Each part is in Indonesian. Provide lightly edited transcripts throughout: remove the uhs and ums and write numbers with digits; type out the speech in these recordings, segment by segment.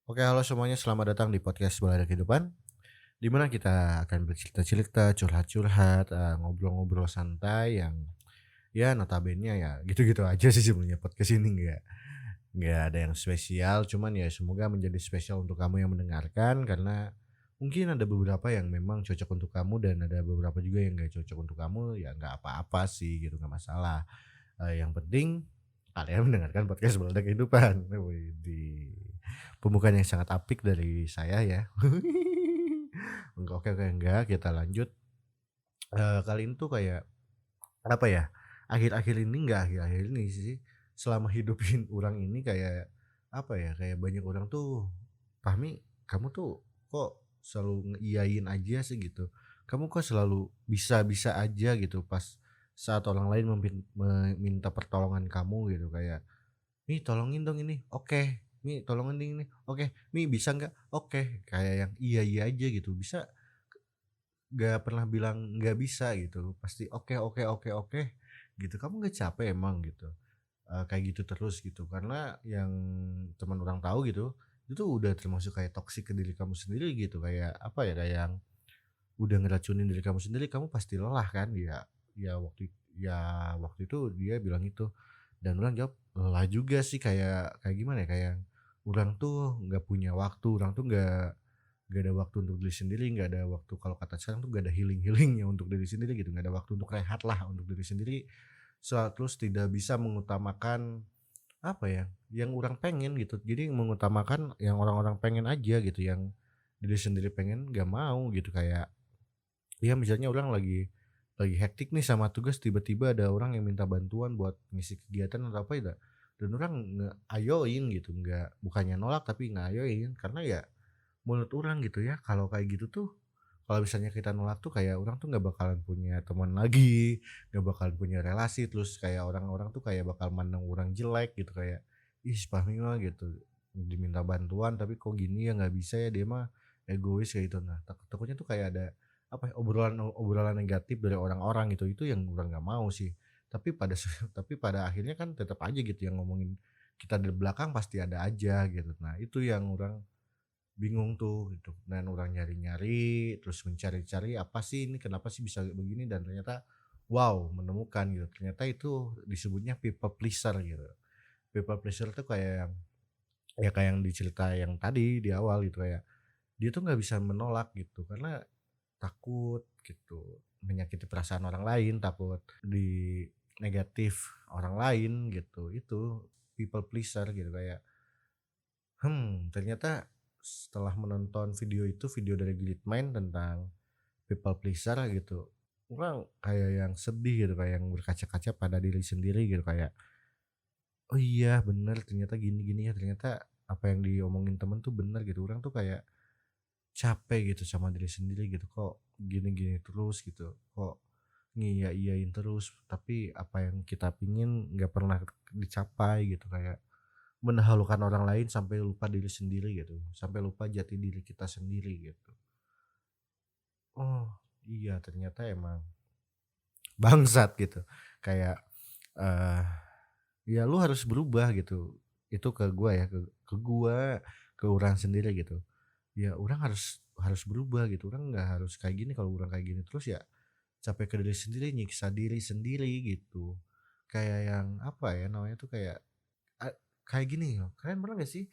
Oke, halo semuanya, selamat datang di podcast Balada Kehidupan, di mana kita akan bercerita-cerita, curhat-curhat, ngobrol-ngobrol santai yang ya notabene ya gitu-gitu aja sih sebenarnya podcast ini nggak ada yang spesial, cuman ya semoga menjadi spesial untuk kamu yang mendengarkan karena mungkin ada beberapa yang memang cocok untuk kamu dan ada beberapa juga yang nggak cocok untuk kamu, ya nggak apa-apa sih gitu, nggak masalah. Yang penting kalian mendengarkan podcast Balada Kehidupan. Widih, pembukaan yang sangat apik dari saya ya. Enggak, oke oke, enggak, kita lanjut. Kali ini tuh kayak, apa ya, akhir-akhir ini enggak akhir-akhir ini sih, selama hidupin orang ini kayak, apa ya, kayak banyak orang tuh, "Fahmi, kamu tuh kok selalu ngeiyain aja sih?" gitu. "Kamu kok selalu bisa-bisa aja gitu pas saat orang lain meminta pertolongan kamu," gitu, kayak, "Mi tolongin dong ini," "Oke." "Mi tolongin dong ini," "Oke." "Mi bisa nggak?" "Oke." Kayak yang iya-iya aja gitu, bisa nggak pernah bilang nggak bisa gitu, pasti oke oke oke oke gitu. "Kamu nggak capek emang?" gitu. Kayak gitu terus gitu, karena yang teman orang tahu gitu, itu udah termasuk kayak toksik ke diri kamu sendiri gitu, kayak apa ya, kayak yang udah ngeracunin diri kamu sendiri, kamu pasti lelah kan, ya waktu itu dia bilang itu, dan orang jawab, "Lelah juga sih," kayak gimana ya, kayak urang tuh nggak punya waktu, orang tuh nggak ada waktu untuk diri sendiri, nggak ada waktu, kalau kata sekarang tuh nggak ada healing-healing-nya untuk diri sendiri gitu, nggak ada waktu untuk rehat lah untuk diri sendiri, terus tidak bisa mengutamakan, apa ya, yang orang pengen gitu. Jadi mengutamakan yang orang-orang pengen aja gitu, yang diri sendiri pengen nggak mau gitu. Kayak, ya misalnya orang lagi hektik nih sama tugas, tiba-tiba ada orang yang minta bantuan buat ngisi kegiatan atau apa ya, dan orang ngeayoin gitu, nggak, bukannya nolak tapi ngayoin, karena ya menurut orang gitu ya, kalau kayak gitu tuh, kalau misalnya kita nolak tuh kayak orang tuh nggak bakalan punya teman lagi, nggak bakalan punya relasi, terus kayak orang-orang tuh kayak bakal mandang orang jelek gitu, kayak, "Ih, si Fahmi mah," gitu, "diminta bantuan tapi kok gini ya, nggak bisa ya, dia mah egois," kayak gitu. Nah, takutnya tuh kayak ada, apa ya, obrolan negatif dari orang-orang gitu, itu yang orang nggak mau sih. Tapi pada tapi pada akhirnya kan tetap aja gitu yang ngomongin kita di belakang pasti ada aja gitu. Nah, itu yang orang bingung tuh gitu, dan orang nyari-nyari, terus mencari-cari apa sih ini, kenapa sih bisa begini, dan ternyata wow, menemukan gitu. Ternyata itu disebutnya people pleaser gitu. People pleaser tuh kayak yang, ya kayak yang dicerita yang tadi di awal gitu, kayak dia tuh nggak bisa menolak gitu karena takut gitu, menyakiti perasaan orang lain, takut di negatif orang lain gitu. Itu people pleaser gitu, kayak, ternyata setelah menonton video itu, video dari Gridmind tentang people pleaser gitu, orang kayak yang sedih gitu, kayak yang berkaca-kaca pada diri sendiri gitu, kayak, "Oh iya bener, ternyata gini-gini ya, ternyata apa yang diomongin temen tuh bener," gitu. Orang tuh kayak capek gitu sama diri sendiri gitu, kok gini-gini terus gitu, kok ngiya-iyain terus, tapi apa yang kita pingin nggak pernah dicapai gitu, kayak mendahulukan orang lain sampai lupa diri sendiri gitu, sampai lupa jati diri kita sendiri gitu. Oh, iya ternyata emang bangsat gitu. Kayak, eee, ya lu harus berubah gitu. Itu ke gua ya, ke gua, ke urang sendiri gitu. Ya urang harus berubah gitu, urang nggak harus kayak gini, kalau urang kayak gini terus ya capek ke diri sendiri, nyiksa diri sendiri gitu. Kayak yang, apa ya namanya tuh, kayak, a kayak gini loh, kalian pernah nggak sih,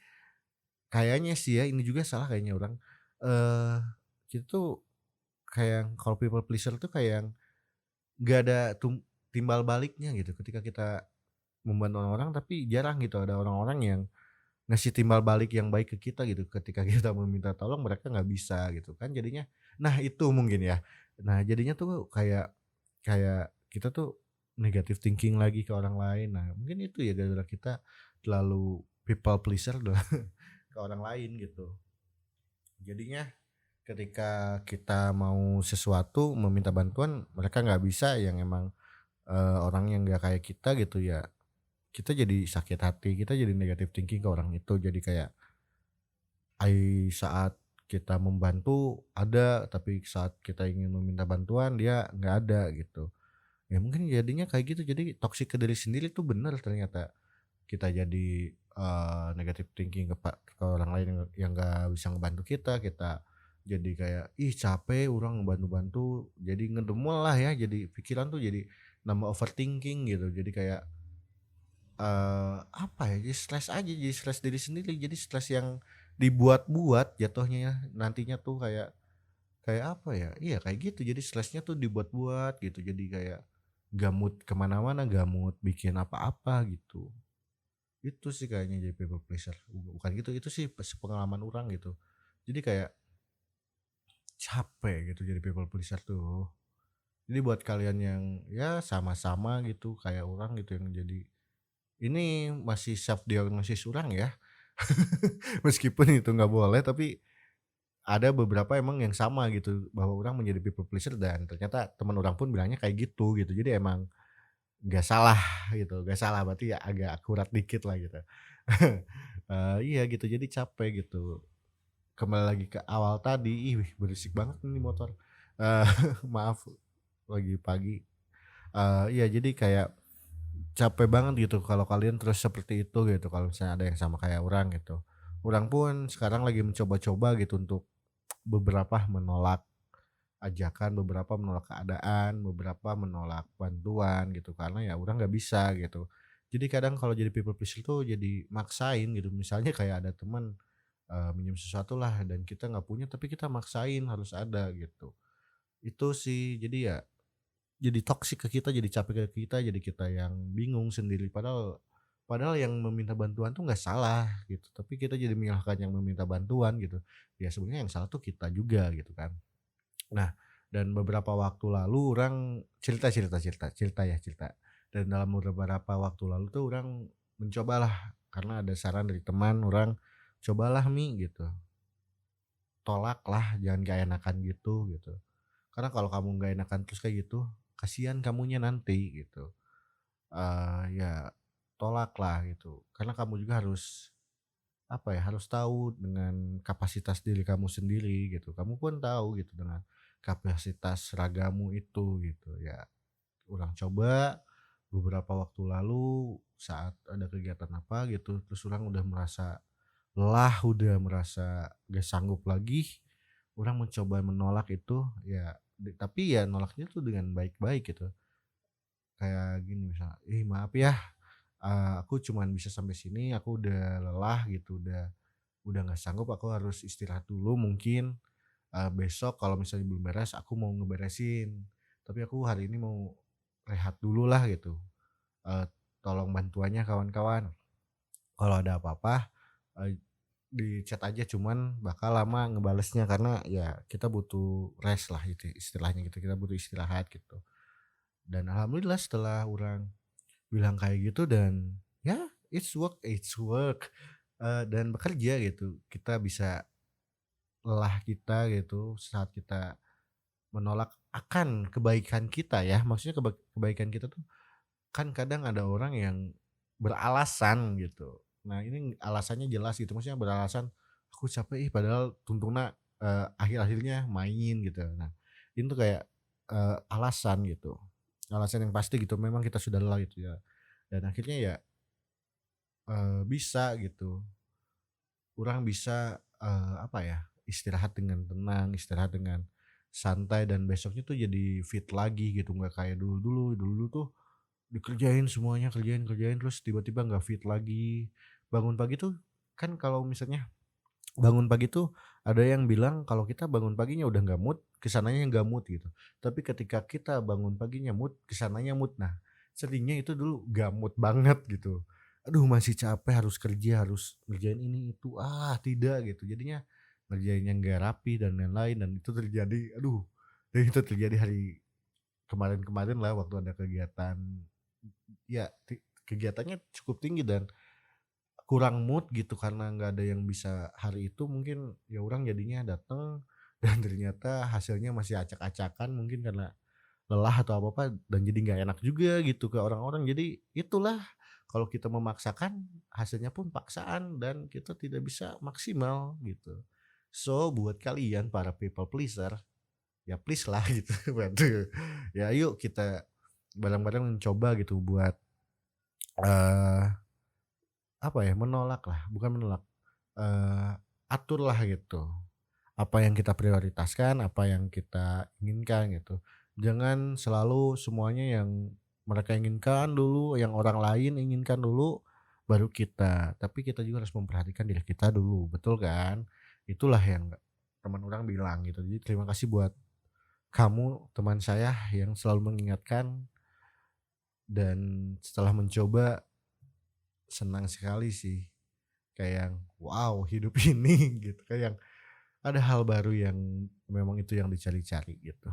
kayaknya sih ya, ini juga salah kayaknya orang, eee, kita tuh kayak yang kalau people pleaser tuh kayak yang nggak ada timbal baliknya gitu, ketika kita membantu orang, tapi jarang gitu ada orang-orang yang ngasih timbal balik yang baik ke kita gitu, ketika kita meminta tolong mereka nggak bisa gitu kan, jadinya, nah itu mungkin ya. Nah jadinya tuh kayak kayak kita tuh negative thinking lagi ke orang lain. Nah mungkin itu ya, gara-gara kita terlalu people pleaser ke orang lain gitu. Jadinya ketika kita mau sesuatu, meminta bantuan, mereka nggak bisa, yang emang, orang yang nggak kayak kita gitu ya, kita jadi sakit hati, kita jadi negative thinking ke orang itu. Jadi kayak, saat kita membantu ada, tapi saat kita ingin meminta bantuan dia nggak ada gitu. Ya mungkin jadinya kayak gitu, jadi toksik ke diri sendiri tuh bener ternyata. Kita jadi, negative thinking ke orang lain yang nggak bisa ngebantu kita, kita jadi kayak, "Ih capek orang ngebantu-bantu," jadi ngedumel lah ya, jadi pikiran tuh jadi nambah overthinking gitu. Jadi kayak, apa ya, jadi stres aja, jadi stres diri sendiri, jadi stres yang dibuat-buat jatuhnya ya, nantinya tuh kayak kayak apa ya, iya kayak gitu, jadi stresnya tuh dibuat-buat gitu, jadi kayak nggak mood ke mana-mana, nggak mood bikin apa-apa gitu. Itu sih kayaknya jadi people pleaser, bukan gitu, itu sih sepengalaman orang gitu. Jadi kayak capek gitu jadi people pleaser tuh. Jadi buat kalian yang ya sama-sama gitu kayak orang gitu yang jadi ini masih self diagnosis orang ya. Meskipun itu nggak boleh tapi ada beberapa emang yang sama gitu bahwa orang menjadi people pleaser dan ternyata teman orang pun bilangnya kayak gitu. Jadi emang nggak salah gitu, nggak salah berarti ya agak akurat dikit lah gitu. Iya gitu jadi capek gitu. Kembali lagi ke awal tadi, ih wih berisik banget ini motor. Eee, maaf lagi pagi. Iya jadi kayak capek banget gitu kalau kalian terus seperti itu gitu, kalau misalnya ada yang sama kayak orang gitu. Orang pun sekarang lagi mencoba-coba gitu untuk beberapa menolak ajakan, beberapa menolak keadaan, beberapa menolak bantuan gitu, karena ya orang nggak bisa gitu. Jadi kadang kalau jadi people pleaser tuh jadi maksain gitu, misalnya kayak ada teman, minjem sesuatu lah dan kita nggak punya tapi kita maksain harus ada gitu. Itu sih, jadi ya jadi toksik ke kita, jadi capek ke kita, jadi kita yang bingung sendiri padahal padahal yang meminta bantuan tuh nggak salah gitu, tapi kita jadi menyalahkan yang meminta bantuan gitu. Ya sebenarnya yang salah tuh kita juga gitu kan. Nah, dan beberapa waktu lalu orang cerita cerita cerita cerita ya cerita, dan dalam beberapa waktu lalu tuh orang mencobalah karena ada saran dari teman orang, "Cobalah Mi," gitu, "tolaklah jangan gak enakan gitu." Karena kalau kamu nggak enakan terus kayak gitu, kasihan kamunya nanti gitu. Ya tolaklah gitu, karena kamu juga harus, apa ya, harus tahu dengan kapasitas diri kamu sendiri gitu. Kamu pun tahu gitu dengan kapasitas ragamu itu gitu ya. Ulang coba beberapa waktu lalu saat ada kegiatan apa gitu, terus orang udah merasa lelah, udah merasa gak sanggup lagi, orang mencoba menolak itu ya, tapi ya nolaknya tuh dengan baik-baik gitu. Kayak gini misalnya, "Ih maaf ya, aku cuman bisa sampai sini, aku udah lelah gitu, udah nggak sanggup, aku harus istirahat dulu mungkin, besok kalau misalnya belum beres aku mau ngeberesin, tapi aku hari ini mau rehat dulu lah gitu, eee, tolong bantuannya kawan-kawan, kalau ada apa-apa, eee, di chat aja cuman bakal lama ngebalesnya karena ya kita butuh rest lah itu istilahnya gitu, kita butuh istirahat gitu." Dan alhamdulillah setelah orang bilang kayak gitu dan ya it's work, dan bekerja gitu, kita bisa lelah kita gitu saat kita menolak akan kebaikan kita ya, maksudnya kebaikan kita tuh kan kadang ada orang yang beralasan gitu. Nah ini alasannya jelas gitu, maksudnya beralasan, "Aku capek ih," padahal tuntungna, akhir-akhirnya main gitu. Nah ini tuh kayak, alasan gitu, alasan yang pasti gitu, memang kita sudah lelah gitu ya. Dan akhirnya ya, bisa gitu, orang bisa, apa ya, istirahat dengan tenang, istirahat dengan santai dan besoknya tuh jadi fit lagi gitu, nggak kayak dulu-dulu. Dulu tuh dikerjain semuanya, kerjain kerjain terus tiba-tiba nggak fit lagi. Bangun pagi tuh kan kalau misalnya bangun pagi tuh ada yang bilang kalau kita bangun paginya udah nggak mood, kesananya nggak mood gitu. Tapi ketika kita bangun paginya mood, kesananya mood. Nah, seringnya itu dulu nggak mood banget gitu. Aduh masih capek harus kerja, harus ngerjain ini itu, tidak gitu. Jadinya ngerjainnya nggak rapi dan lain-lain dan itu terjadi aduh, dan itu terjadi hari kemarin-kemarin lah waktu ada kegiatan, ya kegiatannya cukup tinggi dan kurang mood gitu karena nggak ada yang bisa hari itu mungkin ya orang jadinya datang dan ternyata hasilnya masih acak-acakan mungkin karena lelah atau apa-apa dan jadi nggak enak juga gitu ke orang-orang. Jadi itulah kalau kita memaksakan hasilnya pun paksaan dan kita tidak bisa maksimal gitu. So buat kalian para people pleaser ya please lah gitu bantu. Ya yuk kita bareng-bareng mencoba gitu buat, eee apa ya, menolak lah, bukan menolak, eee, aturlah gitu. Apa yang kita prioritaskan, apa yang kita inginkan gitu. Jangan selalu semuanya yang mereka inginkan dulu, yang orang lain inginkan dulu, baru kita. Tapi kita juga harus memperhatikan diri kita dulu, betul kan? Itulah yang teman orang bilang gitu. Jadi terima kasih buat kamu, teman saya yang selalu mengingatkan dan setelah mencoba senang sekali sih. Kayak yang, wow hidup ini gitu, kayak yang ada hal baru yang memang itu yang dicari-cari gitu.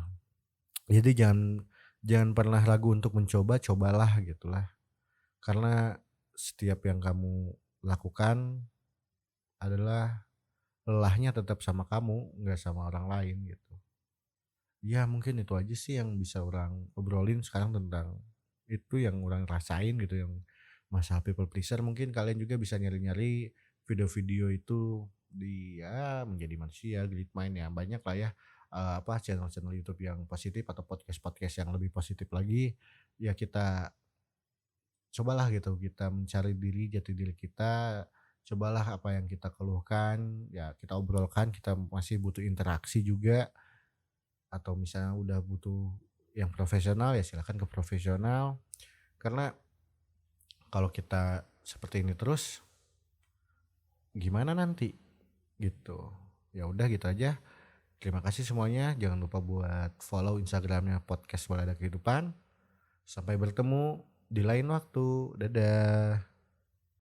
Jadi jangan jangan pernah ragu untuk mencoba, cobalah gitulah. Karena setiap yang kamu lakukan adalah lelahnya tetap sama kamu, nggak sama orang lain gitu. Ya mungkin itu aja sih yang bisa orang obrolin sekarang tentang itu yang orang rasain gitu, yang masalah people pleaser. Mungkin kalian juga bisa nyari-nyari video-video itu di ya menjadi manusia, Grit Mind ya, banyak lah ya, apa channel-channel YouTube yang positif atau podcast-podcast yang lebih positif lagi. Ya kita cobalah gitu, kita mencari diri, jati diri kita, cobalah apa yang kita keluhkan, ya kita obrolkan, kita masih butuh interaksi juga atau misalnya udah butuh yang profesional ya silakan ke profesional. Karena kalau kita seperti ini terus gimana nanti gitu. Ya udah gitu aja. Terima kasih semuanya. Jangan lupa buat follow Instagramnya podcast Balada Kehidupan. Sampai bertemu di lain waktu. Dadah.